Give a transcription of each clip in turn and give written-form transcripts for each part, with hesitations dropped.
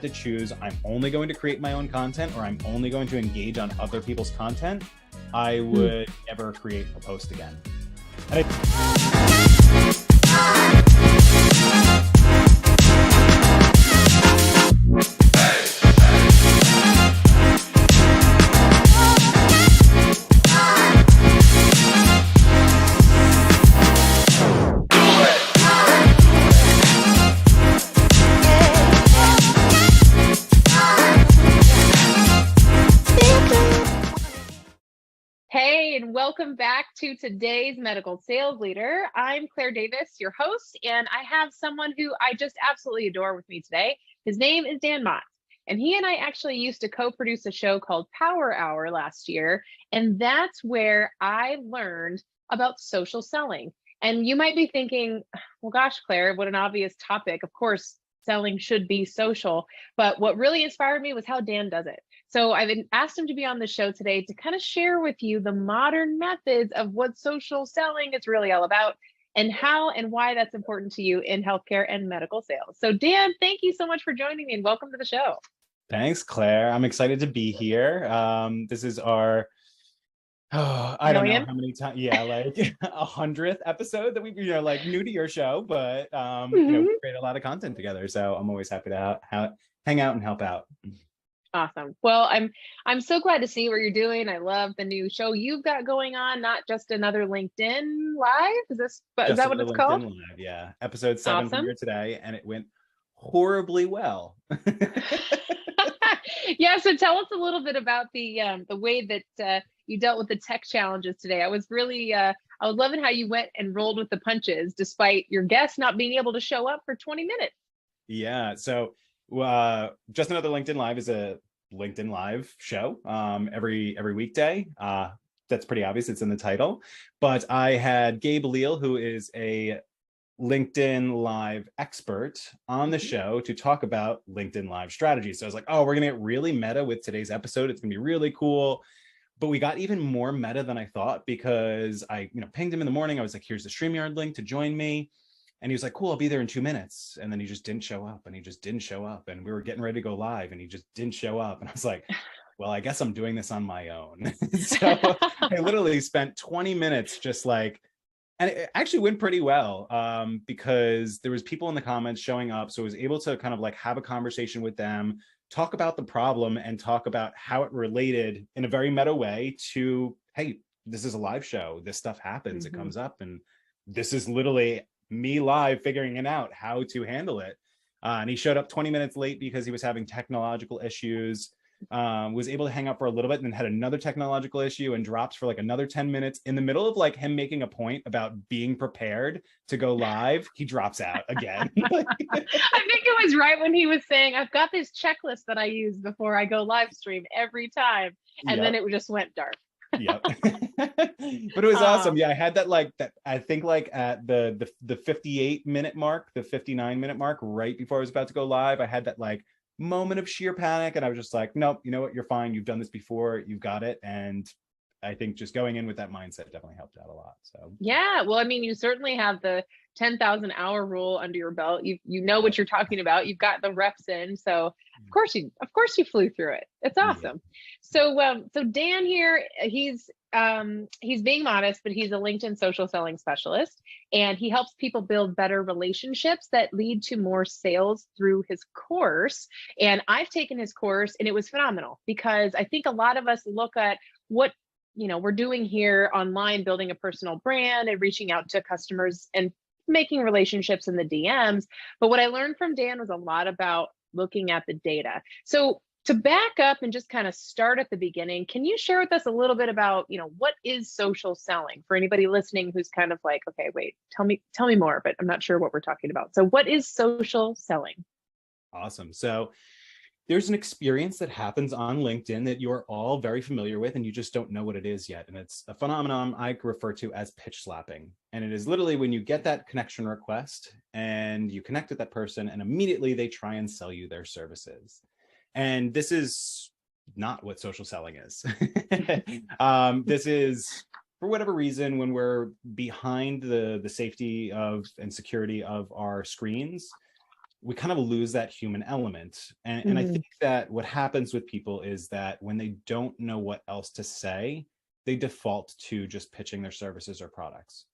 To choose, I'm only going to create my own content or I'm only going to engage on other people's content, I would never create a post again. And welcome back to today's Medical Sales Leader. I'm Claire Davis, your host, and I have someone who I just absolutely adore with me today. His name is Dan Mott, and he and I actually used to co-produce a show called Power Hour last year, and that's where I learned about social selling. And you might be thinking, well, gosh, Claire, what an obvious topic. Of course, selling should be social, but what really inspired me was how Dan does it. So I've asked him to be on the show today to kind of share with you the modern methods of what social selling is really all about and how and why that's important to you in healthcare and medical sales. So Dan, thank you so much for joining me and welcome to the show. Thanks, Claire. I'm excited to be here. This is our, I don't know how many times, like 100th episode that we, like new to your show, but we create a lot of content together. So I'm always happy to hang out and help out. Awesome. Well, I'm so glad to see what you're doing. I love the new show you've got going on, not just another LinkedIn Live. Is that what it's called? Live, yeah. Episode 7 from here today, and it went horribly well. Yeah. So tell us a little bit about the way that you dealt with the tech challenges today. I was loving how you went and rolled with the punches, despite your guests not being able to show up for 20 minutes. Yeah. So. Just Another LinkedIn Live is a LinkedIn Live show every weekday. That's pretty obvious. It's in the title. But I had Gabe Leal, who is a LinkedIn Live expert, on the show to talk about LinkedIn Live strategy. So I was like, oh, we're going to get really meta with today's episode. It's going to be really cool. But we got even more meta than I thought because I pinged him in the morning. I was like, here's the StreamYard link to join me. And he was like, cool, I'll be there in 2 minutes. And then he just didn't show up, and he just didn't show up. And we were getting ready to go live, and he just didn't show up. And I was like, well, I guess I'm doing this on my own. So I literally spent 20 minutes just like, and it actually went pretty well because there was people in the comments showing up. So I was able to kind of like have a conversation with them, talk about the problem and talk about how it related in a very meta way to, hey, this is a live show. This stuff happens. It comes up, and this is literally me live figuring it out how to handle it. And he showed up 20 minutes late because he was having technological issues, was able to hang up for a little bit, and then had another technological issue and drops for like another 10 minutes in the middle of like him making a point about being prepared to go live. He drops out again. I think it was right when he was saying, I've got this checklist that I use before I go live stream every time. And then it just went dark. Yep. But it was awesome. Yeah, I had that I think like at the 58-minute mark, the 59-minute mark, right before I was about to go live, I had that like moment of sheer panic, and I was just like, nope, you know what, you're fine, you've done this before, you've got it. And I think just going in with that mindset definitely helped out a lot. So yeah, well, I mean, you certainly have the 10,000 hour rule under your belt. You know what you're talking about. You've got the reps in, so of course you flew through it. It's awesome. Yeah. So Dan here, he's he's being modest, but he's a LinkedIn social selling specialist, and he helps people build better relationships that lead to more sales through his course. And I've taken his course, and it was phenomenal, because I think a lot of us look at what we're doing here online, building a personal brand and reaching out to customers and making relationships in the DMs. But what I learned from Dan was a lot about looking at the data. So to back up and just kind of start at the beginning, can you share with us a little bit about, what is social selling for anybody listening who's kind of like, okay, wait, tell me more, but I'm not sure what we're talking about. So what is social selling? Awesome. So there's an experience that happens on LinkedIn that you're all very familiar with, and you just don't know what it is yet. And it's a phenomenon I refer to as pitch slapping. And it is literally when you get that connection request and you connect with that person, and immediately they try and sell you their services. And this is not what social selling is. This is, for whatever reason, when we're behind the safety of and security of our screens, we kind of lose that human element. And I think that what happens with people is that when they don't know what else to say, they default to just pitching their services or products.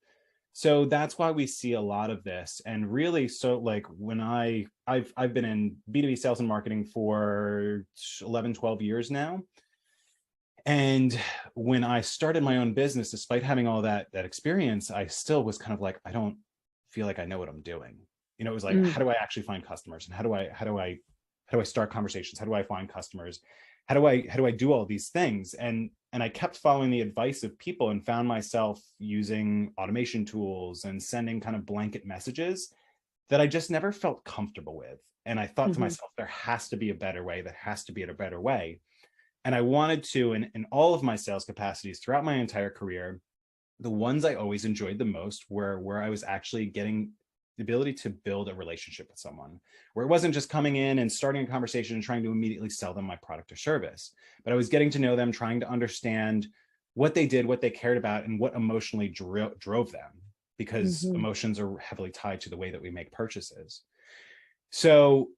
So that's why we see a lot of this. And really, so like when I've been in B2B sales and marketing for 11, 12 years now. And when I started my own business, despite having all that experience, I still was kind of like, I don't feel like I know what I'm doing. It was like, how do I actually find customers? And how do I start conversations? How do I find customers? How do I do all these things? And I kept following the advice of people and found myself using automation tools and sending kind of blanket messages that I just never felt comfortable with. And I thought to myself, there has to be a better way. There has to be a better way. And I wanted to, in all of my sales capacities throughout my entire career, the ones I always enjoyed the most were where I was actually getting the ability to build a relationship with someone, where it wasn't just coming in and starting a conversation and trying to immediately sell them my product or service, but I was getting to know them, trying to understand what they did, what they cared about, and what emotionally drove them, because emotions are heavily tied to the way that we make purchases. So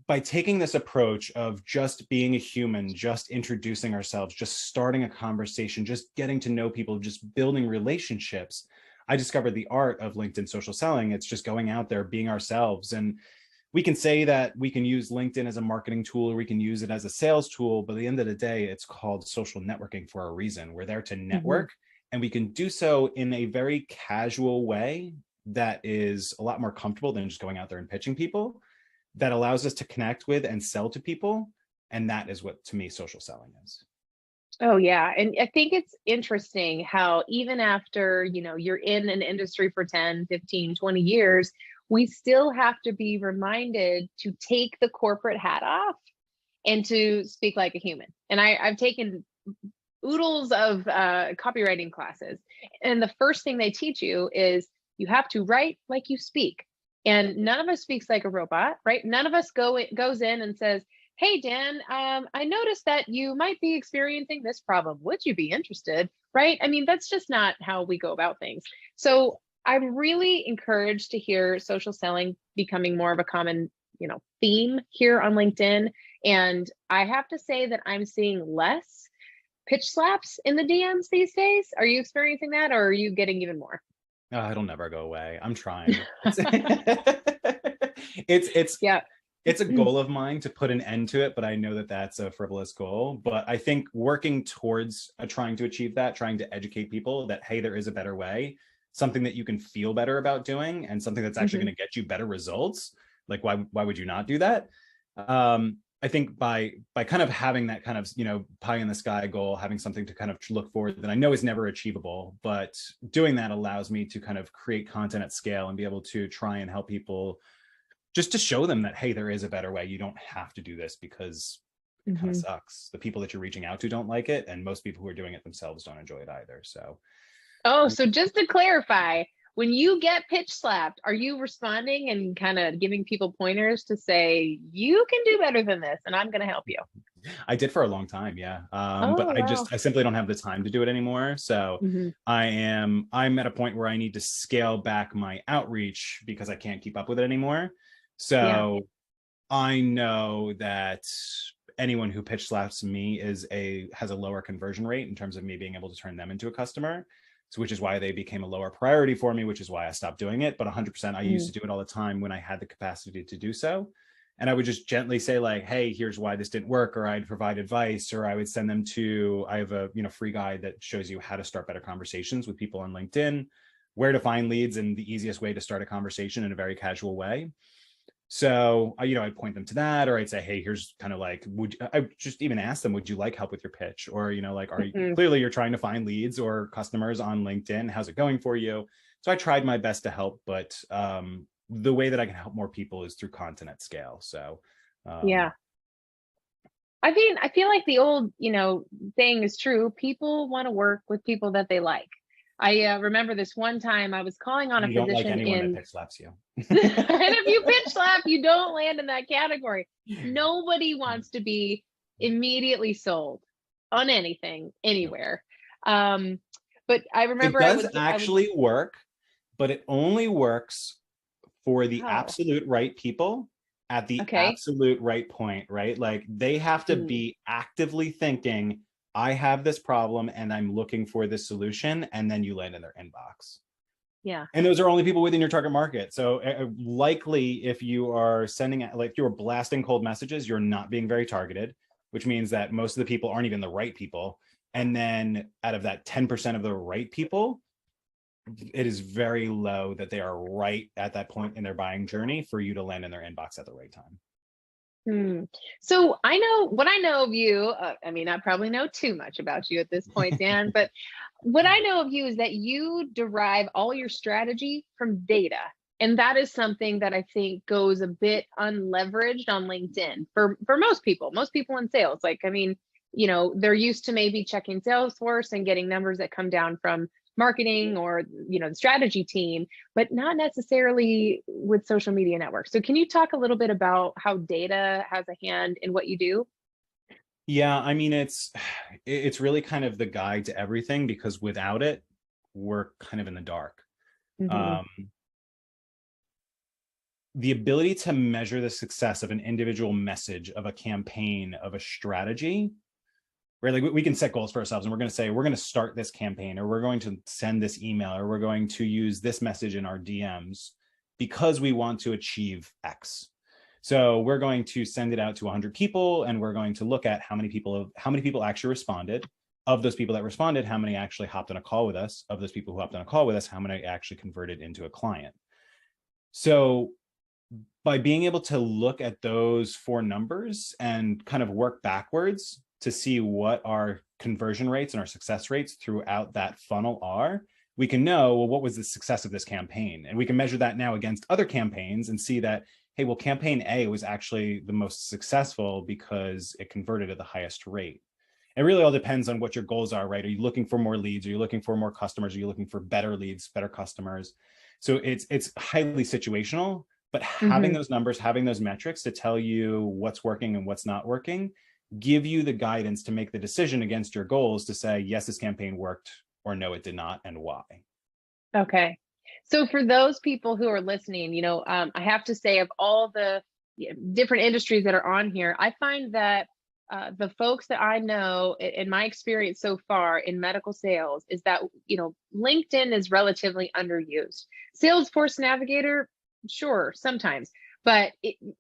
by taking this approach of just being a human, just introducing ourselves, just starting a conversation, just getting to know people, just building relationships, I discovered the art of LinkedIn social selling. It's just going out there, being ourselves. And we can say that we can use LinkedIn as a marketing tool, or we can use it as a sales tool, but at the end of the day, it's called social networking for a reason. We're there to network, and we can do so in a very casual way that is a lot more comfortable than just going out there and pitching people, that allows us to connect with and sell to people. And that is what, to me, social selling is. Oh, yeah. And I think it's interesting how even after, you're in an industry for 10, 15, 20 years, we still have to be reminded to take the corporate hat off and to speak like a human. And I've taken oodles of copywriting classes. And the first thing they teach you is you have to write like you speak. And none of us speaks like a robot, right? None of us goes in and says, hey, Dan, I noticed that you might be experiencing this problem. Would you be interested? Right? I mean, that's just not how we go about things. So I'm really encouraged to hear social selling becoming more of a common, theme here on LinkedIn. And I have to say that I'm seeing less pitch slaps in the DMs these days. Are you experiencing that, or are you getting even more? It'll never go away. I'm trying. It's yeah. It's a goal of mine to put an end to it, but I know that that's a frivolous goal. But I think working towards trying to achieve that, trying to educate people that, hey, there is a better way, something that you can feel better about doing, and something that's actually going to get you better results. Like, why would you not do that? I think by kind of having that kind of, pie in the sky goal, having something to kind of look forward that I know is never achievable, but doing that allows me to kind of create content at scale and be able to try and help people, just to show them that, hey, there is a better way. You don't have to do this because it kind of sucks. The people that you're reaching out to don't like it, and most people who are doing it themselves don't enjoy it either. So, so just to clarify, when you get pitch slapped, are you responding and kind of giving people pointers to say, you can do better than this, and I'm going to help you? I did for a long time, yeah. But I simply don't have the time to do it anymore. So I'm at a point where I need to scale back my outreach because I can't keep up with it anymore. So I know that anyone who pitch slaps me has a lower conversion rate in terms of me being able to turn them into a customer. So which is why they became a lower priority for me, which is why I stopped doing it. But 100%, I used to do it all the time when I had the capacity to do so. And I would just gently say like, hey, here's why this didn't work, or I'd provide advice, or I would send them to, I have a free guide that shows you how to start better conversations with people on LinkedIn, where to find leads, and the easiest way to start a conversation in a very casual way. So, I'd point them to that, or I'd say, hey, here's kind of like, I just even ask them, would you like help with your pitch? Or, like, are you, clearly you're trying to find leads or customers on LinkedIn. How's it going for you? So I tried my best to help, but the way that I can help more people is through content at scale. So, yeah. I mean, I feel like the old, saying is true. People want to work with people that they like. I remember this one time I was calling on a you don't like position anyone in. that pitch slaps you. And if you pitch slap, you don't land in that category. Nobody wants to be immediately sold on anything, anywhere. But I remember it does actually work, but it only works for the absolute right people at the absolute right point, right? Like they have to be actively thinking, I have this problem and I'm looking for this solution, and then you land in their inbox. Yeah. And those are only people within your target market. So likely if you are sending, like you're blasting cold messages, you're not being very targeted, which means that most of the people aren't even the right people. And then out of that 10% of the right people, it is very low that they are right at that point in their buying journey for you to land in their inbox at the right time. So I know what I know of you. I mean, I probably know too much about you at this point, Dan, but what I know of you is that you derive all your strategy from data. And that is something that I think goes a bit unleveraged on LinkedIn for most people in sales. Like, I mean, they're used to maybe checking Salesforce and getting numbers that come down from marketing or the strategy team, but not necessarily with social media networks. So can you talk a little bit about how data has a hand in what you do? Yeah, I mean, it's really kind of the guide to everything, because without it, we're kind of in the dark. The ability to measure the success of an individual message, of a campaign, of a strategy, right? Like we can set goals for ourselves and we're going to say, we're going to start this campaign, or we're going to send this email, or we're going to use this message in our DMs because we want to achieve X. So we're going to send it out to 100 people, and we're going to look at how many people actually responded. Of those people that responded, how many actually hopped on a call with us? Of those people who hopped on a call with us, how many actually converted into a client? So by being able to look at those 4 numbers and kind of work backwards to see what our conversion rates and our success rates throughout that funnel are, we can know, well, what was the success of this campaign? And we can measure that now against other campaigns and see that, hey, well, campaign A was actually the most successful because it converted at the highest rate. It really all depends on what your goals are, right? Are you looking for more leads? Are you looking for more customers? Are you looking for better leads, better customers? So it's highly situational, but having those numbers, having those metrics to tell you what's working and what's not working, give you the guidance to make the decision against your goals to say, yes, this campaign worked, or no, it did not, and why. Okay. So for those people who are listening, I have to say, of all the different industries that are on here, I find that the folks that I know in my experience so far in medical sales is that, LinkedIn is relatively underused. Salesforce Navigator, sure, sometimes. But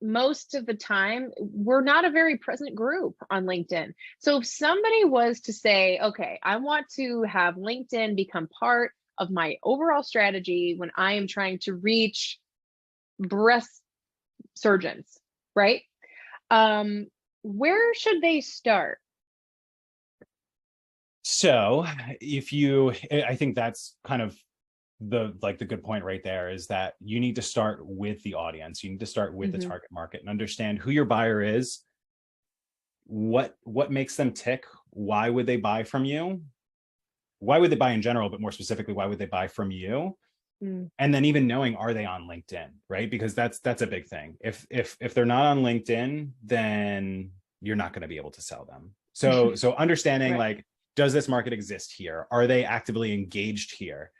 most of the time, we're not a very present group on LinkedIn. So if somebody was to say, okay, I want to have LinkedIn become part of my overall strategy when I am trying to reach breast surgeons, right? Where should they start? So I think that's kind of the good point right there, is that you need to start with the audience. You need to start with the target market and understand who your buyer is, what makes them tick, why would they buy from you, why would they buy in general, but more specifically, why would they buy from you? And then even knowing, are they on LinkedIn, right? Because that's a big thing. If they're not on LinkedIn, then you're not going to be able to sell them. So understanding, right, like, does this market exist here? Are they actively engaged here?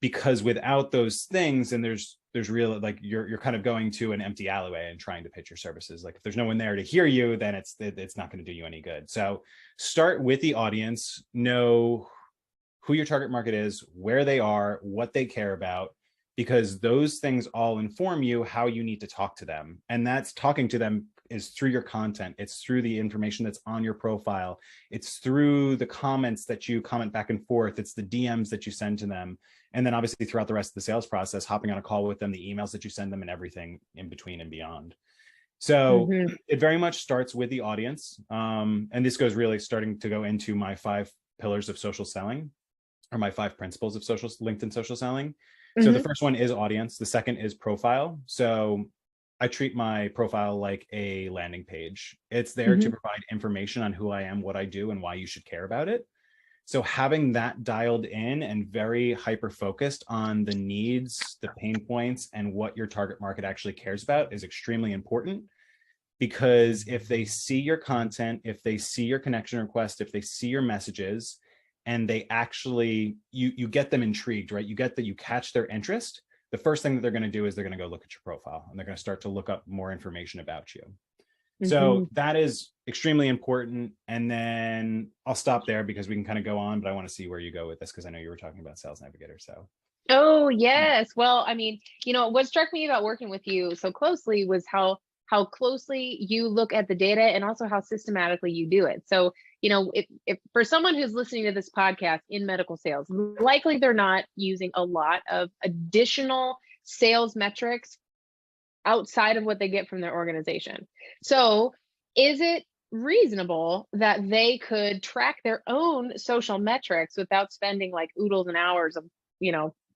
Because without those things, and there's there's real, like you're kind of going to an empty alleyway and trying to pitch your services. Like if there's no one there to hear you, then it's not going to do you any good. So start with the audience, know who your target market is, where they are, what they care about, because those things all inform you how you need to talk to them. And that's talking to them is through your content. It's through the information that's on your profile. It's through the comments that you comment back and forth. It's the DMs that you send to them. And then obviously throughout the rest of the sales process, hopping on a call with them, the emails that you send them, and everything in between and beyond. So it very much starts with the audience. And this goes really starting to go into my 5 pillars of social selling, or my 5 principles of LinkedIn social selling. So the first one is audience. The second is profile. So I treat my profile like a landing page. It's there to provide information on who I am, what I do, and why you should care about it. So having that dialed in and very hyper focused on the needs, the pain points, and what your target market actually cares about is extremely important. Because if they see your content, if they see your connection request, if they see your messages, and they actually, you get them intrigued, right? You get that, you catch their interest. The first thing that they're going to do is they're going to go look at your profile, and they're going to start to look up more information about you. So that is extremely important. And then I'll stop there because we can kind of go on, but I want to see where you go with this, because I know you were talking about Sales Navigator. So. Oh, yes. Well, I mean, what struck me about working with you so closely was how closely you look at the data, and also how systematically you do it. So, if for someone who's listening to this podcast in medical sales, likely they're not using a lot of additional sales metrics outside of what they get from their organization. So is it reasonable that they could track their own social metrics without spending like oodles and hours of,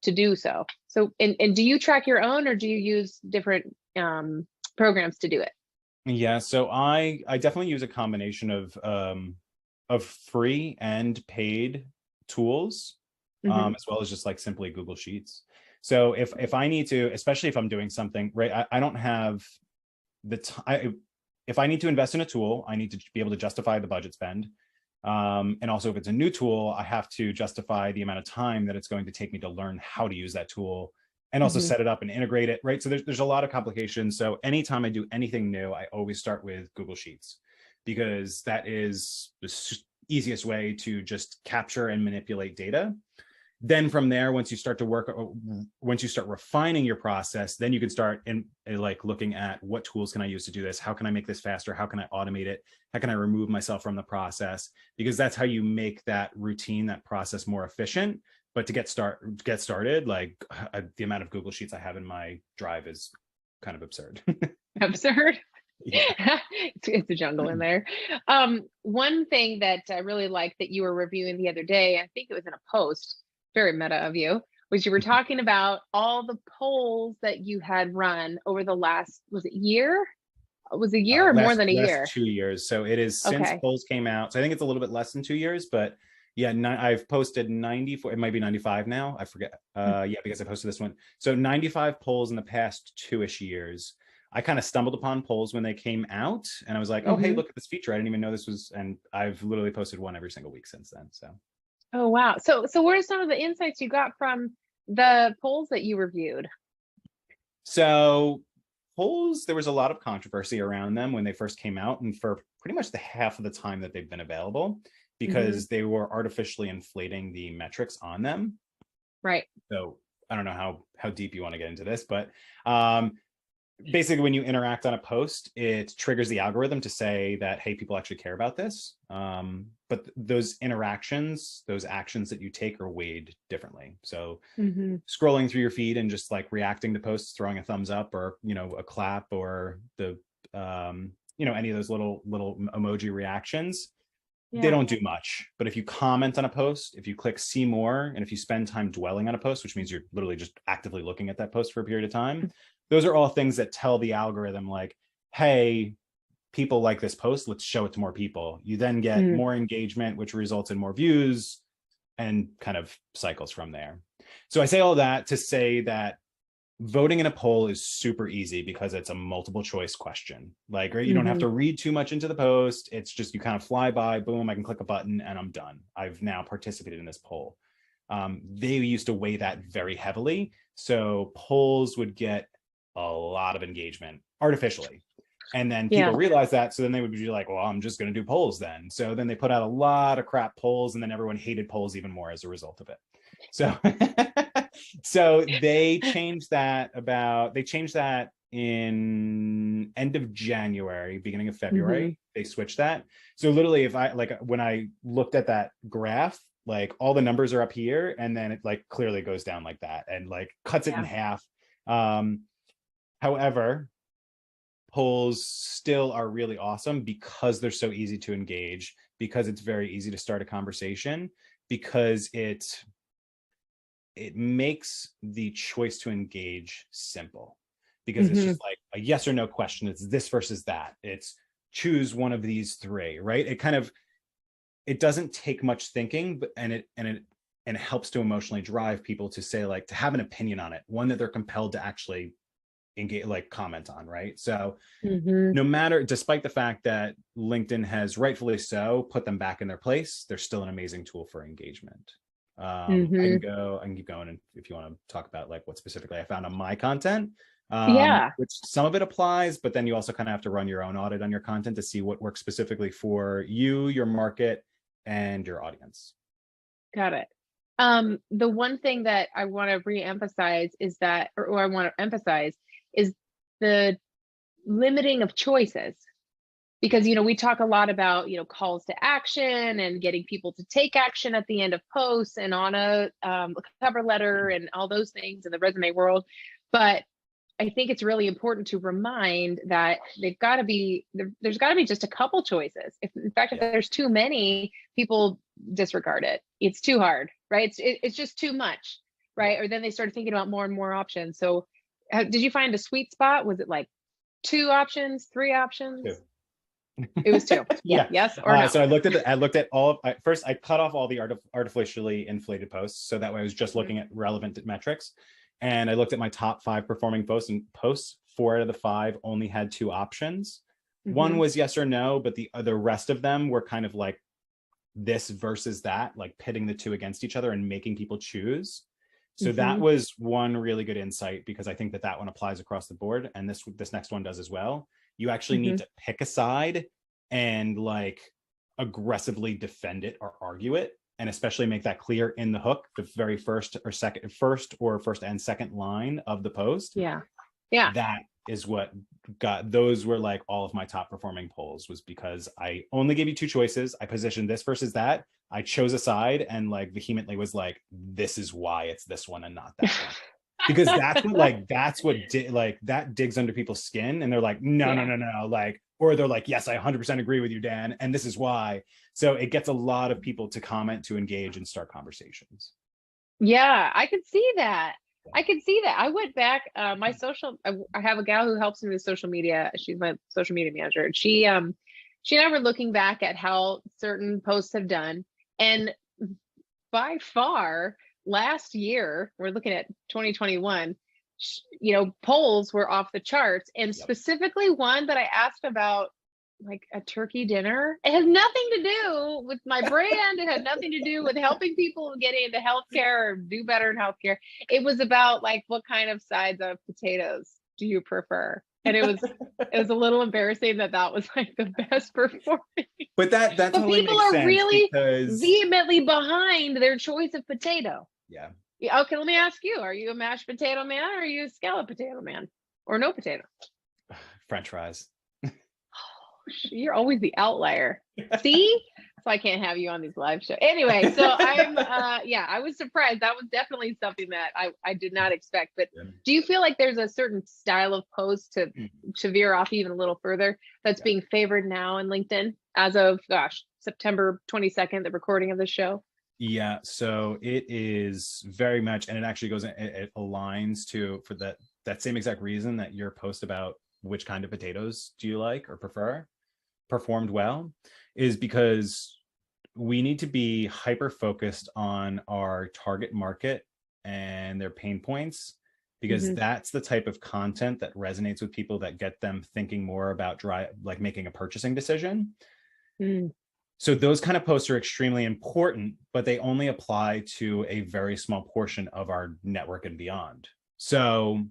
to do so? So, and do you track your own, or do you use different programs to do it? Yeah, so I definitely use a combination of free and paid tools, as well as just like simply Google Sheets. So if I need to, especially if I'm doing something, right, I don't have the time. If I need to invest in a tool, I need to be able to justify the budget spend. And also if it's a new tool, I have to justify the amount of time that it's going to take me to learn how to use that tool, and also set it up and integrate it, right? So there's a lot of complications. So anytime I do anything new, I always start with Google Sheets, because that is the easiest way to just capture and manipulate data. Then from there, once you start refining your process, then you can start like looking at what tools can I use to do this? How can I make this faster? How can I automate it? How can I remove myself from the process? Because that's how you make that routine, that process more efficient. But to get started, like the amount of Google Sheets I have in my drive is kind of absurd. Absurd. Yeah. It's a jungle in there. One thing that I really liked that you were reviewing the other day, I think it was in a post, very meta of you, was you were talking about all the polls that you had run over the last, was it year? Was it a year or more than a year? 2 years. So it is since polls came out. So I think it's a little bit less than 2 years, but yeah, I've posted 94, it might be 95 now. I forget. Yeah, because I posted this one. So 95 polls in the past 2-ish years. I kind of stumbled upon polls when they came out, and I was like, oh, hey, look at this feature. I didn't even know this was, and I've literally posted one every single week since then. So. Oh, wow. So what are some of the insights you got from the polls that you reviewed? So polls, there was a lot of controversy around them when they first came out, and for pretty much the half of the time that they've been available, because they were artificially inflating the metrics on them. Right. So I don't know how deep you want to get into this, but basically when you interact on a post, it triggers the algorithm to say that, hey, people actually care about this. But those interactions, those actions that you take are weighed differently. So scrolling through your feed and just like reacting to posts, throwing a thumbs up, or, a clap, or the, any of those little emoji reactions, they don't do much. But if you comment on a post, if you click see more, and if you spend time dwelling on a post, which means you're literally just actively looking at that post for a period of time, those are all things that tell the algorithm like, hey, people like this post, let's show it to more people. You then get more engagement, which results in more views, and kind of cycles from there. So I say all that to say that voting in a poll is super easy because it's a multiple choice question. Like, right, you don't have to read too much into the post. It's just, you kind of fly by, boom, I can click a button and I'm done. I've now participated in this poll. They used to weigh that very heavily. So polls would get a lot of engagement artificially. And then people Yeah. realize that. So then they would be like, well, I'm just going to do polls then. So then they put out a lot of crap polls, and then everyone hated polls even more as a result of it. So, so they changed that in end of January, beginning of February, they switched that. So literally when I looked at that graph, like all the numbers are up here, and then it like clearly goes down like that and like cuts it in half. However, polls still are really awesome because they're so easy to engage, because it's very easy to start a conversation, because it makes the choice to engage simple, because it's just like a yes or no question. It's this versus that. It's choose one of these three, right? It doesn't take much thinking, but it helps to emotionally drive people to say, like, to have an opinion on it, one that they're compelled to actually engage, like comment on, right? So no matter, despite the fact that LinkedIn has rightfully so put them back in their place, they're still an amazing tool for engagement. I can keep going, and if you want to talk about like what specifically I found on my content, which some of it applies, but then you also kind of have to run your own audit on your content to see what works specifically for you, your market, and your audience. Got it. The one thing that I want to re-emphasize is that, or I want to emphasize, is the limiting of choices. Because, we talk a lot about, calls to action and getting people to take action at the end of posts and on a cover letter and all those things in the resume world. But I think it's really important to remind that there's got to be just a couple choices. If there's too many, people disregard it. It's too hard, right? It's just too much, right? Or then they start thinking about more and more options. So did you find a sweet spot? Was it like 2 options, 3 options? 2. It was 2. Yeah. Yes or no? So I looked at all of, first I cut off all the artificially inflated posts. So that way I was just looking at relevant metrics. And I looked at my top 5 performing posts, and 4 out of the 5 only had 2 options. One was yes or no, but the rest of them were kind of like this versus that, like pitting the 2 against each other and making people choose. So that was one really good insight, because I think that one applies across the board. And this next one does as well. You actually need to pick a side and like aggressively defend it or argue it, and especially make that clear in the hook, the very first and second line of the post. Yeah. That is what those were like all of my top performing polls, was because I only gave you 2 choices. I positioned this versus that. I chose a side and like vehemently was like, this is why it's this one and not that one. Because that digs under people's skin, and they're like, no, like, or they're like, yes, I 100% agree with you, Dan, and this is why. So it gets a lot of people to comment, to engage, and start conversations. Yeah, I could see that. I went back, I have a gal who helps me with social media. She's my social media manager. And she and I were looking back at how certain posts have done. And by far, last year, we're looking at 2021, polls were off the charts. And specifically one that I asked about, like a turkey dinner. It has nothing to do with my brand. It had nothing to do with helping people get into healthcare or do better in healthcare. It was about like, what kind of sides of potatoes do you prefer? And it was a little embarrassing that was like the best performing. But that totally people makes are sense, really because vehemently behind their choice of potato. Yeah. Okay, let me ask you: are you a mashed potato man, or are you a scallop potato man, or no potato? French fries. You're always the outlier. See? So I can't have you on these live shows. Anyway, so I was surprised. That was definitely something that I did not expect. But do you feel like there's a certain style of post to veer off even a little further that's being favored now in LinkedIn as of, September 22nd, the recording of the show? Yeah, so it is very much, and it actually it aligns for that same exact reason that your post about which kind of potatoes do you like or prefer performed well, is because we need to be hyper focused on our target market and their pain points, because that's the type of content that resonates with people, that get them thinking more about making a purchasing decision. So those kind of posts are extremely important, but they only apply to a very small portion of our network and beyond. So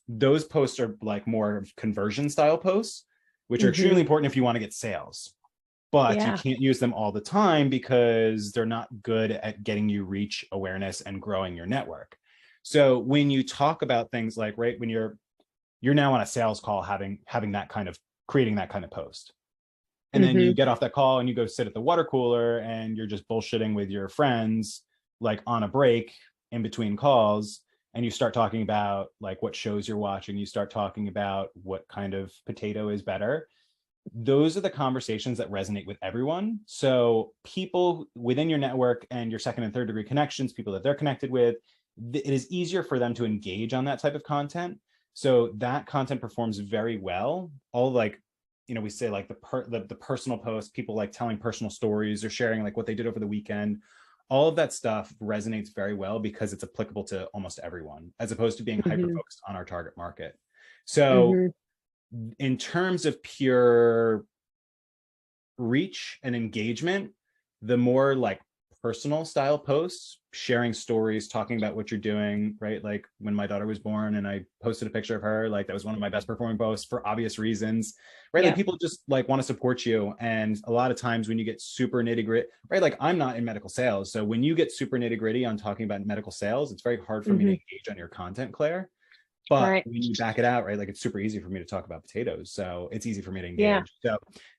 those posts are like more of conversion style posts, which are extremely Mm-hmm. important if you want to get sales. But you Yeah. can't use them all the time because they're not good at getting you reach, awareness, and growing your network. So when you talk about things like, right, when you're now on a sales call having that kind of creating that kind of post. And then Mm-hmm. you get off that call and you go sit at the water cooler and you're just bullshitting with your friends, like on a break in between calls. And you start talking about like what shows you're watching. You start talking about what kind of potato is better. Those are the conversations that resonate with everyone. So people within your network and your second and third degree connections, people that they're connected with, it is easier for them to engage on that type of content. So that content performs very well. All like, we say like the personal posts, people like telling personal stories or sharing like what they did over the weekend. All of that stuff resonates very well because it's applicable to almost everyone, as opposed to being hyper Mm-hmm. focused on our target market. So Mm-hmm. in terms of pure reach and engagement, the more like personal style posts, sharing stories, talking about what you're doing, right? Like when my daughter was born and I posted a picture of her, like that was one of my best performing posts for obvious reasons, right? Like Yeah. people just like want to support you. And a lot of times when you get super nitty gritty, right? Like I'm not in medical sales. So when you get super nitty gritty on talking about medical sales, it's very hard for me to Mm-hmm. engage on your content, Claire. But Right. when you back it out, right, like it's super easy for me to talk about potatoes. So it's easy for me to Yeah. engage. So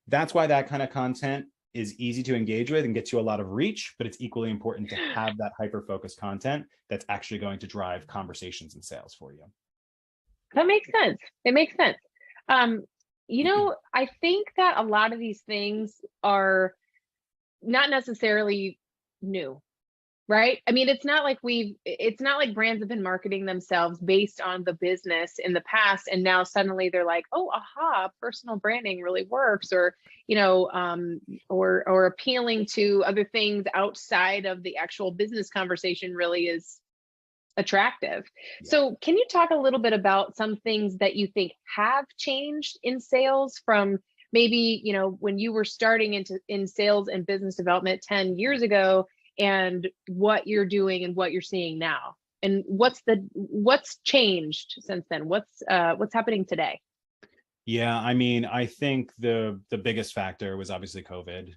that's why that kind of content is easy to engage with and gets you a lot of reach, but it's equally important to have that hyper focused content that's actually going to drive conversations and sales for you. That makes sense. It makes sense. Um, I think that a lot of these things are not necessarily new, right? I mean, it's not like brands have been marketing themselves based on the business in the past, and now suddenly they're like, oh, aha, personal branding really works, or, or appealing to other things outside of the actual business conversation really is attractive. Yeah. So, can you talk a little bit about some things that you think have changed in sales from maybe, when you were starting in sales and business development 10 years ago, and what you're doing and what you're seeing now? And what's changed since then? What's happening today? Yeah, I mean, I think the biggest factor was obviously COVID,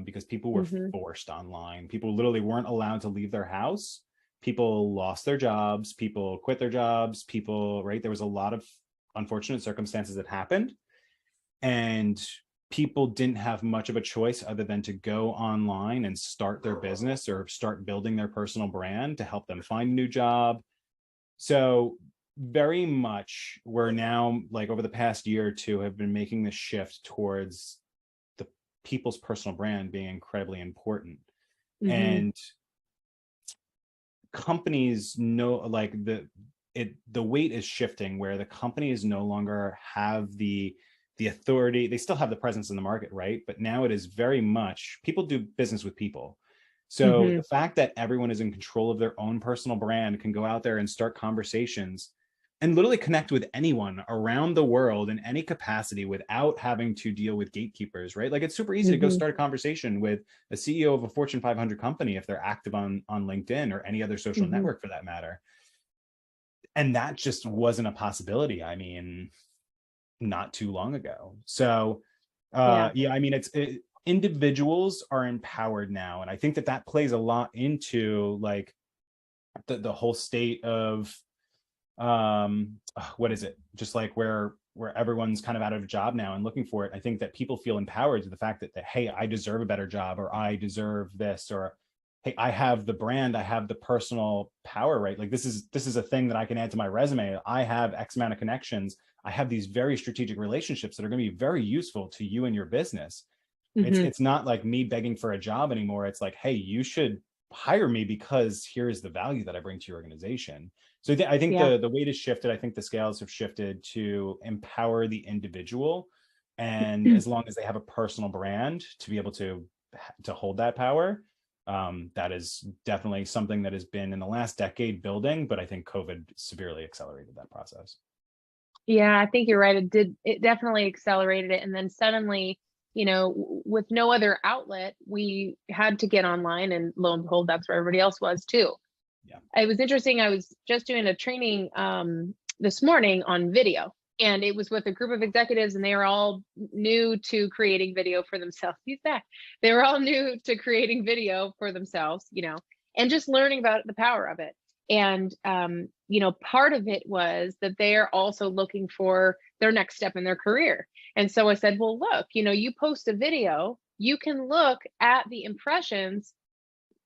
because people were Hmm. forced online. People literally weren't allowed to leave their house. People lost their jobs. People quit their jobs. People, right? There was a lot of unfortunate circumstances that happened, and people didn't have much of a choice other than to go online and start their business or start building their personal brand to help them find a new job. So very much we're now like over the past year or two have been making this shift towards the people's personal brand being incredibly important. Hmm. And companies know like the weight is shifting where the companies no longer have the authority. They still have the presence in the market, right? But now it is very much people do business with people. So Hmm. the fact that everyone is in control of their own personal brand can go out there and start conversations and literally connect with anyone around the world in any capacity without having to deal with gatekeepers, right? Like it's super easy to go Hmm. start a conversation with a CEO of a Fortune 500 company if they're active on LinkedIn or any other social Hmm. network for that matter. And that just wasn't a possibility. I mean, not too long ago. So Yeah. yeah, I mean individuals are empowered now, and I think that plays a lot into like the whole state of what is it, just like where everyone's kind of out of a job now and looking for it. I think that people feel empowered to the fact that hey, I deserve a better job, or I deserve this, or hey, I have the brand, I have the personal power, right? Like this is a thing that I can add to my resume. I have X amount of connections. I have these very strategic relationships that are going to be very useful to you and your business. Hmm. It's not like me begging for a job anymore. It's like, hey, you should hire me because here's the value that I bring to your organization. So I think Yeah. the weight has shifted. I think the scales have shifted to empower the individual, and as long as they have a personal brand to be able to hold that power, that is definitely something that has been in the last decade building. But I think COVID severely accelerated that process. Yeah, I think you're right. It definitely accelerated it. And then suddenly, with no other outlet, we had to get online, and lo and behold, that's where everybody else was too. Yeah. It was interesting. I was just doing a training this morning on video, and it was with a group of executives, and they were all new to creating video for themselves. He's back. They were all new to creating video for themselves, and just learning about the power of it. And, part of it was that they're also looking for their next step in their career. And so I said, well, look, you post a video, you can look at the impressions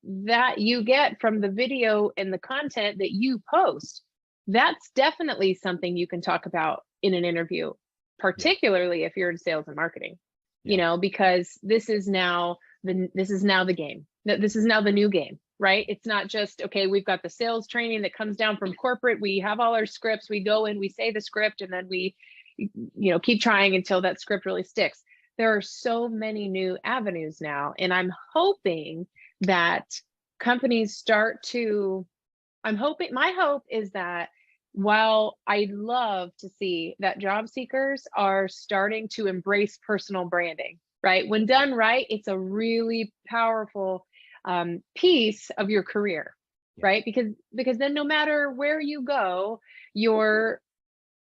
that you get from the video and the content that you post. That's definitely something you can talk about in an interview, particularly if you're in sales and marketing, because this is now the game. This is now the new game, right? It's not just, okay, we've got the sales training that comes down from corporate. We have all our scripts, we go in, we say the script, and then we, keep trying until that script really sticks. There are so many new avenues now. And I'm hoping that companies my hope is that while I'd love to see that job seekers are starting to embrace personal branding, right? When done right, it's a really powerful piece of your career, right? Because then no matter where you go, your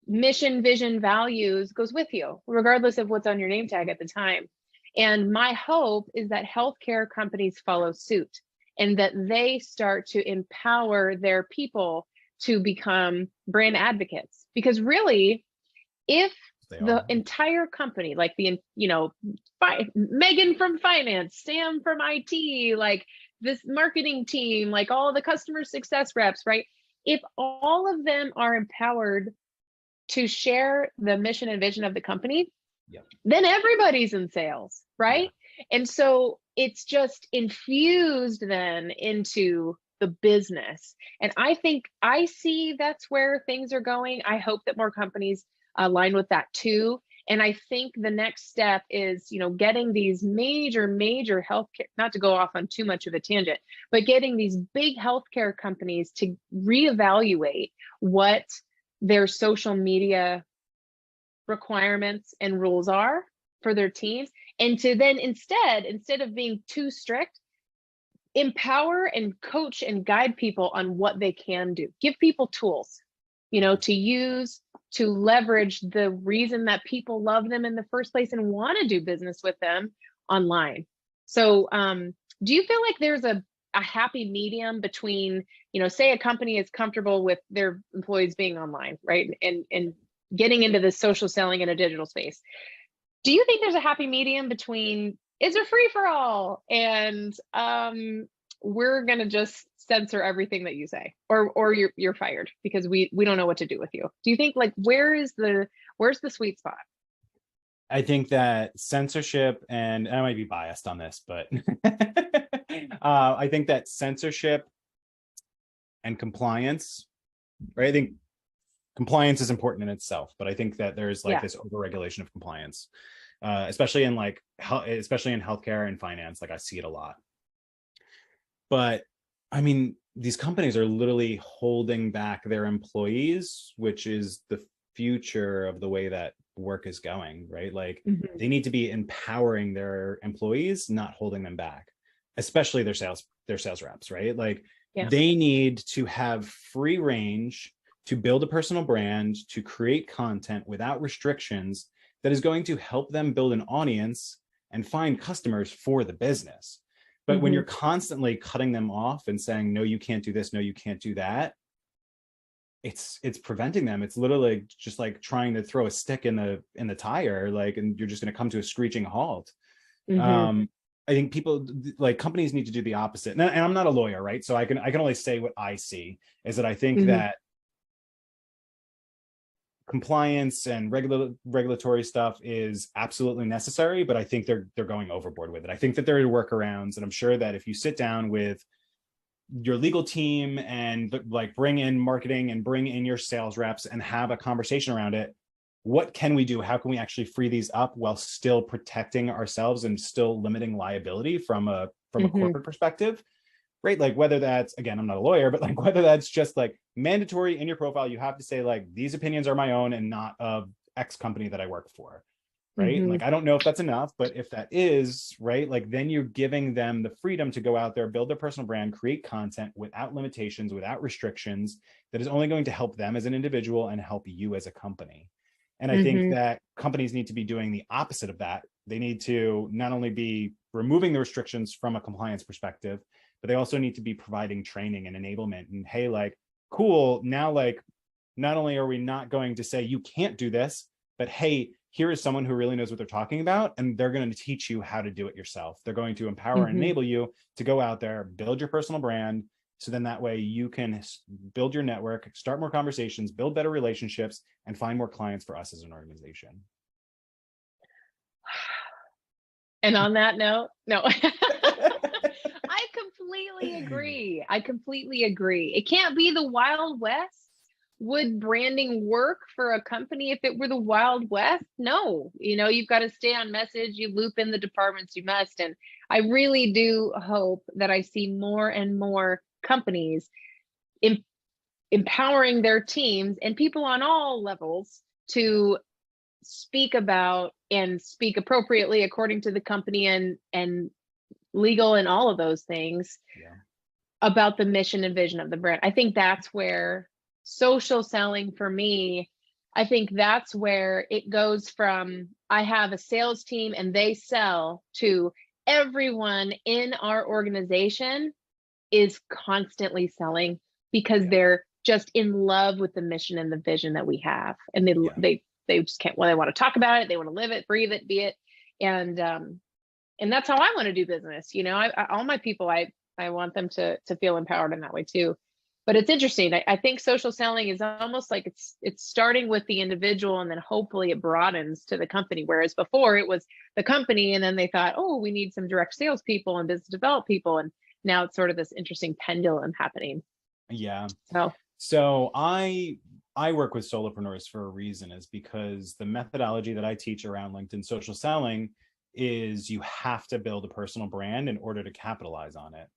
mission, vision, values goes with you, regardless of what's on your name tag at the time. And my hope is that healthcare companies follow suit and that they start to empower their people to become brand advocates. Because really, if the entire company, like Megan from finance, Sam from IT, like this marketing team, like all the customer success reps, right? If all of them are empowered to share the mission and vision of the company, then everybody's in sales, right? And so it's just infused then into the business. And I see that's where things are going. I hope that more companies align with that too. And I think the next step is, getting these major healthcare, not to go off on too much of a tangent, but getting these big healthcare companies to reevaluate what their social media requirements and rules are for their teams, and to then instead of being too strict, empower and coach and guide people on what they can do. Give people tools, to use, to leverage the reason that people love them in the first place and want to do business with them online. So do you feel like there's a happy medium between, say a company is comfortable with their employees being online, right? And getting into the social selling in a digital space. Do you think there's a happy medium between is a free for all and we're going to just censor everything that you say, or you're fired because we don't know what to do with you? Do you think where's the sweet spot? I think that censorship, and I might be biased on this, but I think that censorship and compliance, right? I think compliance is important in itself, but I think that there's this overregulation of compliance, especially in healthcare and finance. I see it a lot. But I mean, these companies are literally holding back their employees, which is the future of the way that work is going, right? They need to be empowering their employees, not holding them back, especially their sales reps, right? They need to have free range to build a personal brand, to create content without restrictions that is going to help them build an audience and find customers for the business. But when you're constantly cutting them off and saying, no, you can't do this, no, you can't do that, it's preventing them. It's literally just trying to throw a stick in the tire, and you're just going to come to a screeching halt. I think companies need to do the opposite. And I'm not a lawyer, right? So I can only say what I see is that I think that compliance and regulatory stuff is absolutely necessary, but I think they're going overboard with it. I think that there are workarounds, and I'm sure that if you sit down with your legal team and bring in marketing and bring in your sales reps and have a conversation around it, what can we do? How can we actually free these up while still protecting ourselves and still limiting liability from a corporate perspective? Right? Whether that's, again, I'm not a lawyer, but whether that's just mandatory in your profile, you have to say these opinions are my own and not of X company that I work for. right? And like, I don't know if that's enough, but if that is, right, like then you're giving them the freedom to go out there, build their personal brand, create content without limitations, without restrictions, that is only going to help them as an individual and help you as a company. And I think that companies need to be doing the opposite of that. They need to not only be removing the restrictions from a compliance perspective, but they also need to be providing training and enablement. And hey, like, cool, now like, not only are we not going to say you can't do this, but hey, here is someone who really knows what they're talking about, and they're going to teach you how to do it yourself. They're going to empower and enable you to go out there, build your personal brand. So then that way you can build your network, start more conversations, build better relationships, and find more clients for us as an organization. And on that note, no, I completely agree. I completely agree. It can't be the Wild West. Would branding work for a company if it were the Wild West? No, you've got to stay on message. You loop in the departments you must. And I really do hope that I see more and more companies empowering their teams and people on all levels to speak about and speak appropriately according to the company and legal and all of those things about the mission and vision of the brand. I think that's where social selling for me, I think that's where it goes from I have a sales team and they sell to everyone in our organization is constantly selling because they're just in love with the mission and the vision that we have. And they just can't, well, they want to talk about it. They want to live it, breathe it, be it. And that's how I want to do business. All my people, I want them to feel empowered in that way too. But it's interesting. I think social selling is almost like it's starting with the individual and then hopefully it broadens to the company. Whereas before it was the company and then they thought, oh, we need some direct sales people and business development people. And now it's sort of this interesting pendulum happening. Yeah. So I work with solopreneurs for a reason, is because the methodology that I teach around LinkedIn social selling is you have to build a personal brand in order to capitalize on it.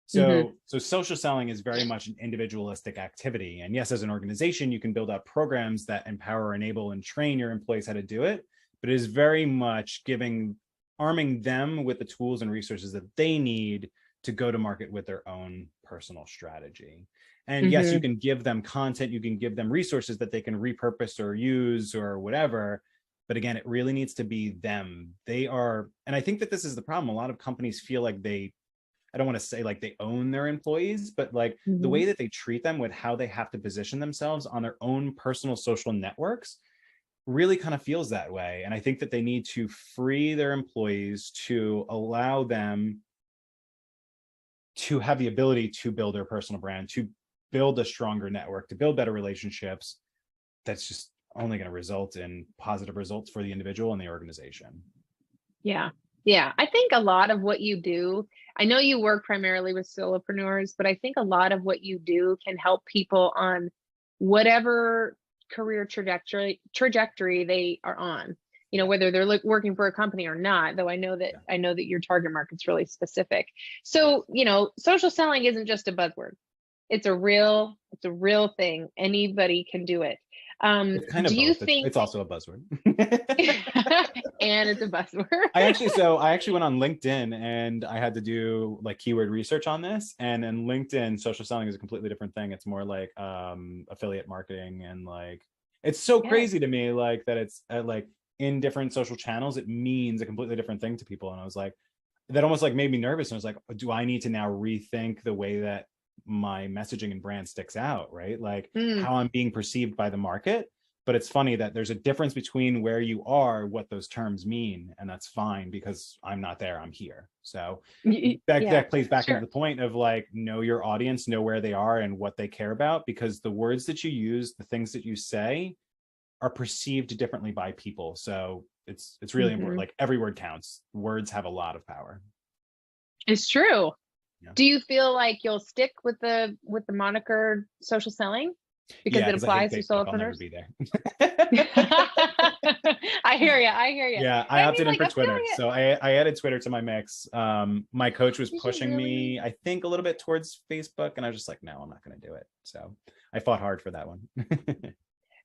So social selling is very much an individualistic activity. And yes, as an organization, you can build out programs that empower, enable, and train your employees how to do it. But it is very much arming them with the tools and resources that they need to go to market with their own personal strategy. And yes, you can give them content, you can give them resources that they can repurpose or use or whatever. But again, it really needs to be them. And I think that this is the problem. A lot of companies feel like I don't want to say like they own their employees, but like the way that they treat them with how they have to position themselves on their own personal social networks really kind of feels that way. And I think that they need to free their employees to allow them to have the ability to build their personal brand, to build a stronger network, to build better relationships. That's just only going to result in positive results for the individual and the organization. Yeah. I think a lot of what you do, I know you work primarily with solopreneurs, but I think a lot of what you do can help people on whatever career trajectory they are on, whether they're working for a company or not, though I know that your target market's really specific. So, social selling isn't just a buzzword. It's a real thing. Anybody can do it. It's kind of both. It's also a buzzword. And it's a buzzword. I actually went on LinkedIn and I had to do like keyword research on this. And in LinkedIn, social selling is a completely different thing. It's more like affiliate marketing, and like it's so crazy to me like that it's like in different social channels, it means a completely different thing to people. And I was like, that almost like made me nervous. And I was like, do I need to now rethink the way that my messaging and brand sticks out, right? Like how I'm being perceived by the market. But it's funny that there's a difference between where you are, what those terms mean, and that's fine because I'm not there, I'm here. So that plays back into the point of like, know your audience, know where they are and what they care about, because the words that you use, the things that you say are perceived differently by people. So it's really important. Like every word counts. Words have a lot of power. It's true. Yeah. Do you feel like you'll stick with the moniker social selling because it applies to solopreneurs? I'll never be there. I hear you. Yeah, I opted in for Twitter. So I added Twitter to my mix. My coach was pushing me, I think, a little bit towards Facebook, and I was just like, no, I'm not going to do it. So I fought hard for that one.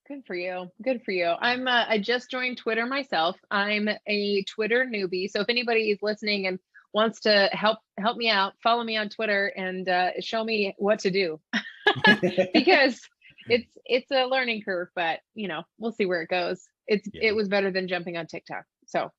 Good for you. Good for you. I just joined Twitter myself. I'm a Twitter newbie. So if anybody is listening and wants to help me out, follow me on Twitter and show me what to do because it's a learning curve, but we'll see where it goes. It was better than jumping on TikTok. So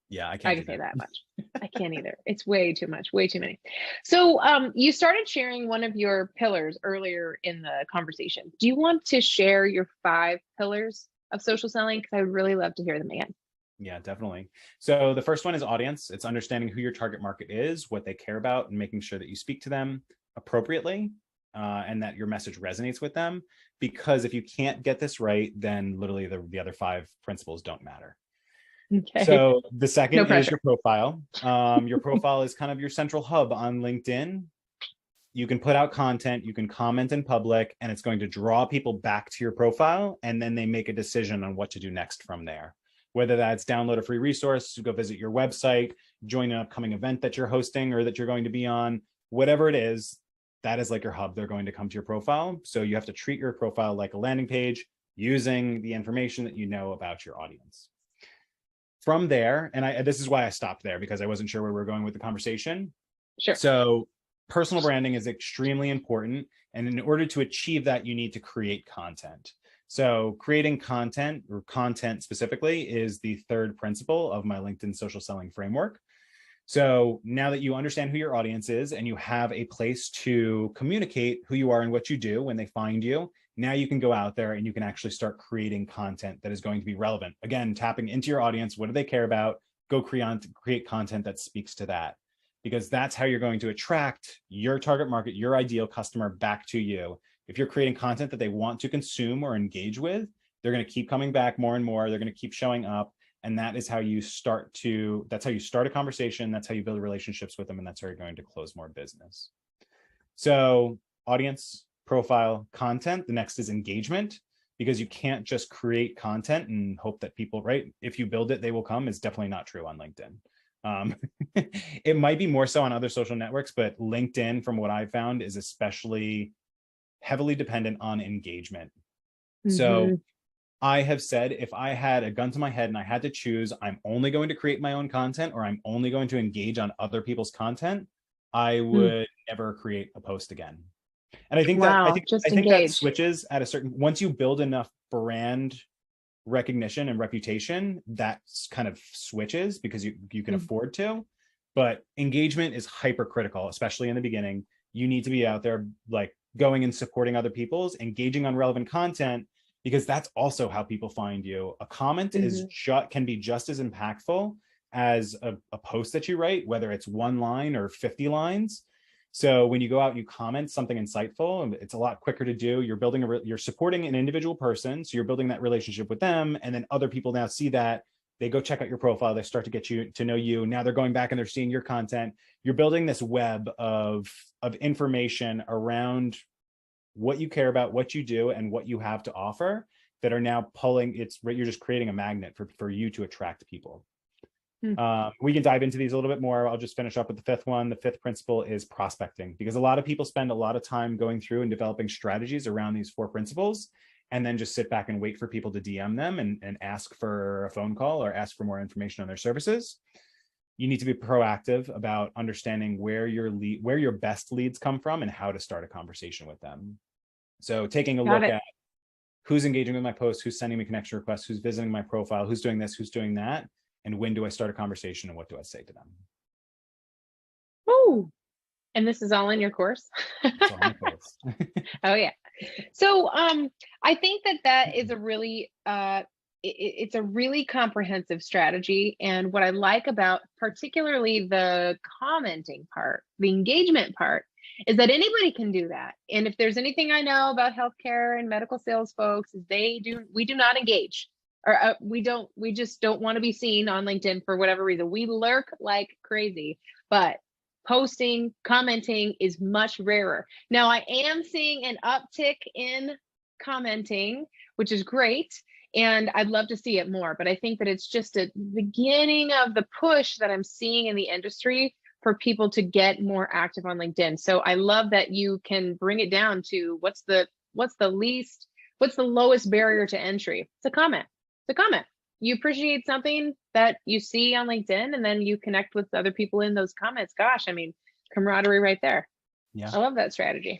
yeah, I can say that much. I can't either. It's way too much, way too many. So you started sharing one of your pillars earlier in the conversation. Do you want to share your 5 pillars of social selling? Because I would really love to hear them again. Yeah, definitely. So the first one is audience. It's understanding who your target market is, what they care about, and making sure that you speak to them appropriately and that your message resonates with them. Because if you can't get this right, then literally the other 5 principles don't matter. Okay. So the second is your profile. Your profile is kind of your central hub on LinkedIn. You can put out content, you can comment in public, and it's going to draw people back to your profile. And then they make a decision on what to do next from there. Whether that's download a free resource, go visit your website, join an upcoming event that you're hosting or that you're going to be on, whatever it is, that is like your hub. They're going to come to your profile. So you have to treat your profile like a landing page using the information that you know about your audience. From there, and this is why I stopped there because I wasn't sure where we were going with the conversation. Sure. So personal branding is extremely important. And in order to achieve that, you need to create content. So creating content or content specifically is the 3rd principle of my LinkedIn social selling framework. So now that you understand who your audience is and you have a place to communicate who you are and what you do when they find you, now you can go out there and you can actually start creating content that is going to be relevant. Again, tapping into your audience. What do they care about? Go create content that speaks to that, because that's how you're going to attract your target market, your ideal customer back to you. If you're creating content that they want to consume or engage with, they're going to keep coming back more and more. They're going to keep showing up. And that is how you start a conversation. That's how you build relationships with them. And that's how you're going to close more business. So audience, profile, content. The next is engagement, because you can't just create content and hope that people, right? If you build it, they will come is definitely not true on LinkedIn. It might be more so on other social networks, but LinkedIn, from what I've found, is especially heavily dependent on engagement. Mm-hmm. So I have said, if I had a gun to my head and I had to choose, I'm only going to create my own content or I'm only going to engage on other people's content, I would never create a post again. And I think that switches at a certain, once you build enough brand recognition and reputation, that kind of switches because you can afford to. But engagement is hypercritical, especially in the beginning. You need to be out there like going and supporting other people's, engaging on relevant content, because that's also how people find you. A comment can be just as impactful as a post that you write, whether it's 1 line or 50 lines. So when you go out and you comment something insightful, it's a lot quicker to do. You're supporting an individual person, so you're building that relationship with them, and then other people now see that. They go check out your profile. They start to get you to know you. Now they're going back and they're seeing your content. You're building this web of information around what you care about, what you do, and what you have to offer that are now pulling. You're just creating a magnet for you to attract people. We can dive into these a little bit more. I'll just finish up with the 5th one. The 5th principle is prospecting, because a lot of people spend a lot of time going through and developing strategies around these 4 principles, and then just sit back and wait for people to DM them and ask for a phone call or ask for more information on their services. You need to be proactive about understanding where your best leads come from and how to start a conversation with them. So taking a look at who's engaging with my posts, who's sending me connection requests, who's visiting my profile, who's doing this, who's doing that, and when do I start a conversation and what do I say to them? Oh, and this is all in your course? It's all in the course. Oh yeah. So I think that is a really it's a really comprehensive strategy. And what I like about particularly the commenting part, the engagement part, is that anybody can do that. And if there's anything I know about healthcare and medical sales folks, is we do not engage, or we just don't want to be seen on LinkedIn for whatever reason. We lurk like crazy, but posting, commenting is much rarer. Now I am seeing an uptick in commenting, which is great. And I'd love to see it more, but I think that it's just a beginning of the push that I'm seeing in the industry for people to get more active on LinkedIn. So I love that you can bring it down to what's the what's the lowest barrier to entry? It's a comment. It's a comment. You appreciate something that you see on LinkedIn, and then you connect with other people in those comments. Gosh, I mean, camaraderie right there. Yeah. I love that strategy.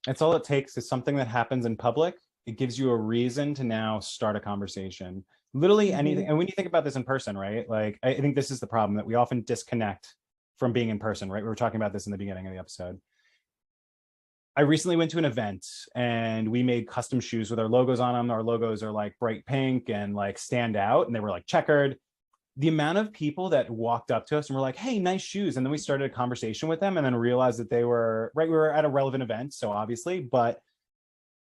That's all it takes, is something that happens in public. It gives you a reason to now start a conversation. Literally anything. And when you think about this in person, right? Like, I think this is the problem, that we often disconnect from being in person, right? We were talking about this in the beginning of the episode. I recently went to an event and we made custom shoes with our logos on them. Our logos are like bright pink and like stand out, and they were like checkered. The amount of people that walked up to us and were like, hey, nice shoes. And then we started a conversation with them and then realized that they were, right, we were at a relevant event, so obviously, but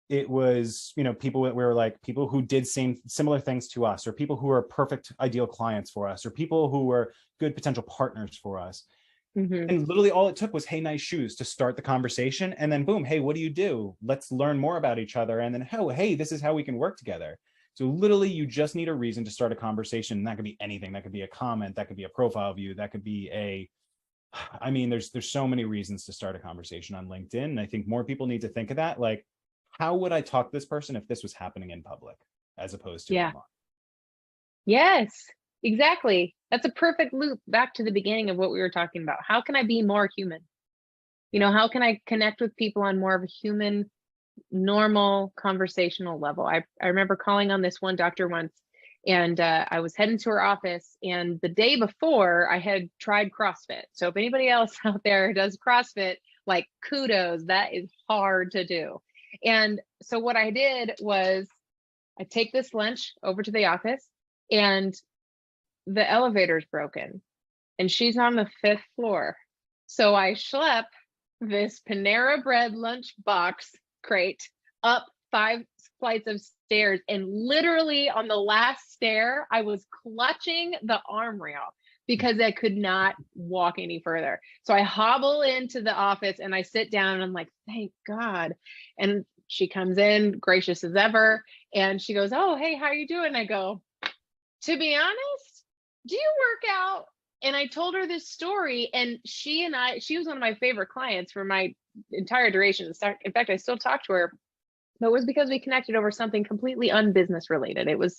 it was, you know, people that we were like, people who did similar things to us, or people who were perfect ideal clients for us, or people who were good potential partners for us. And literally all it took was, hey, nice shoes, to start the conversation. And then boom, hey, what do you do? Let's learn more about each other. And then, oh, hey, this is how we can work together. So literally you just need a reason to start a conversation. And that could be anything. That could be a comment, that could be a profile view, that could be I mean, there's so many reasons to start a conversation on LinkedIn. And I think more people need to think of that. Like, how would I talk to this person if this was happening in public as opposed to online? Yes, exactly. That's a perfect loop back to the beginning of what we were talking about. How can I be more human? You know, how can I connect with people on more of a human, normal conversational level? I remember calling on this one doctor once, and I was heading to her office, and the day before I had tried CrossFit. So if anybody else out there does CrossFit, like, kudos, that is hard to do. And so what I did was I take this lunch over to the office, and the elevator's broken and she's on the 5th floor. So I schlep this Panera Bread lunch box crate up 5 flights of stairs. And literally on the last stair, I was clutching the armrail because I could not walk any further. So I hobble into the office and I sit down and I'm like, thank God. And she comes in, gracious as ever. And she goes, oh, hey, how you doing? I go, to be honest, do you work out? And I told her this story, and she was one of my favorite clients for my entire duration. In fact, I still talk to her, but it was because we connected over something completely unbusiness related. It was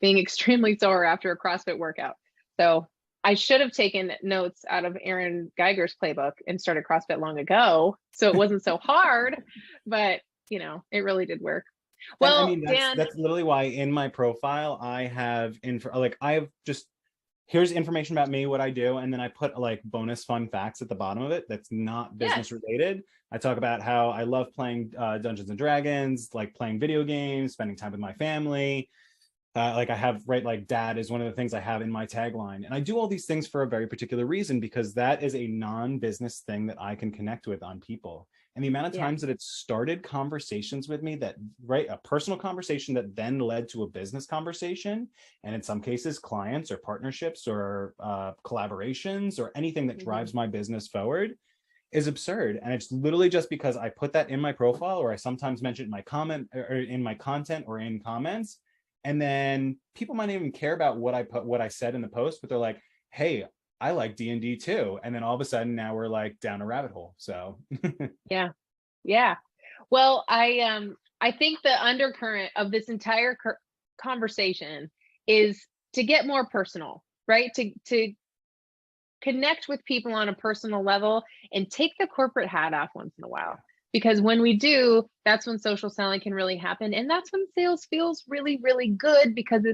being extremely sore after a CrossFit workout. So I should have taken notes out of Aaron Geiger's playbook and started CrossFit long ago, so it wasn't so hard, but you know, it really did work. Well, and I mean, Dan, that's literally why in my profile I have here's information about me, what I do, and then I put like bonus fun facts at the bottom of it that's not business related. I talk about how I love playing Dungeons and Dragons, like playing video games, spending time with my family. Like I have, right, like dad is one of the things I have in my tagline. And I do all these things for a very particular reason, because that is a non-business thing that I can connect with on people. And the amount of times that it started conversations with me that, right, a personal conversation that then led to a business conversation. And in some cases, clients or partnerships or collaborations or anything that drives my business forward is absurd. And it's literally just because I put that in my profile, or I sometimes mention it in my comment or in my content or in comments. And then people might even care about what I said in the post, but they're like, hey, I like D&D too. And then all of a sudden now we're like down a rabbit hole. So yeah. Well, I think the undercurrent of this entire conversation is to get more personal, right? To connect with people on a personal level and take the corporate hat off once in a while. Because when we do, that's when social selling can really happen. And that's when sales feels really, really good, because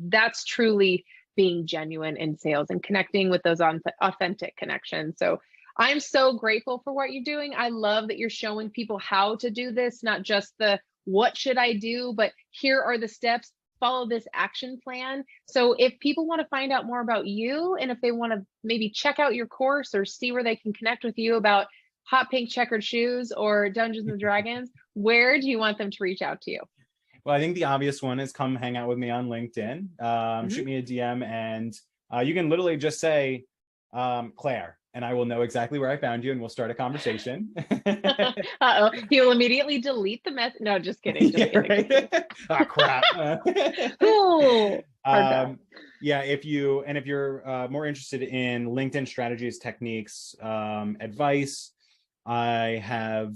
that's truly being genuine in sales and connecting with those authentic connections. So I'm so grateful for what you're doing. I love that you're showing people how to do this, not just the what should I do, but here are the steps, follow this action plan. So if people want to find out more about you, and if they want to maybe check out your course or see where they can connect with you about hot pink checkered shoes or Dungeons and Dragons, where do you want them to reach out to you? Well, I think the obvious one is come hang out with me on LinkedIn. Shoot me a DM, and you can literally just say Claire, and I will know exactly where I found you, and we'll start a conversation. Uh-oh, he'll immediately delete the message. No, just kidding. Just kidding. Right? Oh, crap. Oh, yeah, if you're more interested in LinkedIn strategies, techniques, advice, I have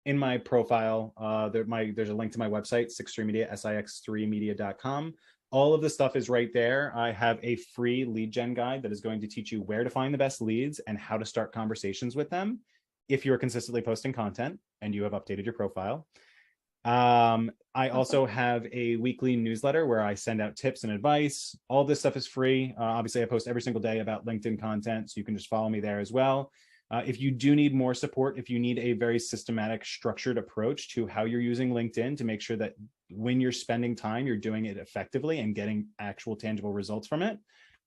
in in my profile, there's a link to my website, Six3 Media, six3media.com. All of the stuff is right there. I have a free lead gen guide that is going to teach you where to find the best leads and how to start conversations with them if you're consistently posting content and you have updated your profile. I also have a weekly newsletter where I send out tips and advice. All this stuff is free. Obviously, I post every single day about LinkedIn content, so you can just follow me there as well. If you do need more support, if you need a very systematic, structured approach to how you're using LinkedIn to make sure that when you're spending time, you're doing it effectively and getting actual tangible results from it,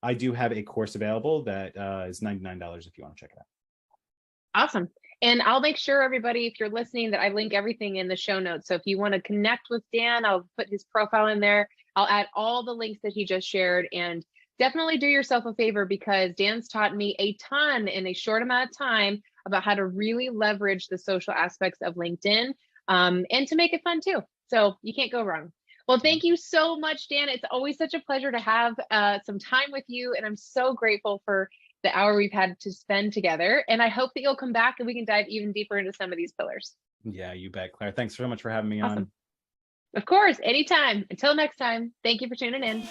I do have a course available that is $99 if you want to check it out. Awesome. And I'll make sure, everybody, if you're listening, that I link everything in the show notes. So if you want to connect with Dan, I'll put his profile in there. I'll add all the links that he just shared, and definitely do yourself a favor, because Dan's taught me a ton in a short amount of time about how to really leverage the social aspects of LinkedIn, and to make it fun too. So you can't go wrong. Well, thank you so much, Dan. It's always such a pleasure to have some time with you, and I'm so grateful for the hour we've had to spend together. And I hope that you'll come back and we can dive even deeper into some of these pillars. Yeah, you bet, Claire. Thanks so much for having me Awesome. on. Of course, anytime. Until next time, thank you for tuning in.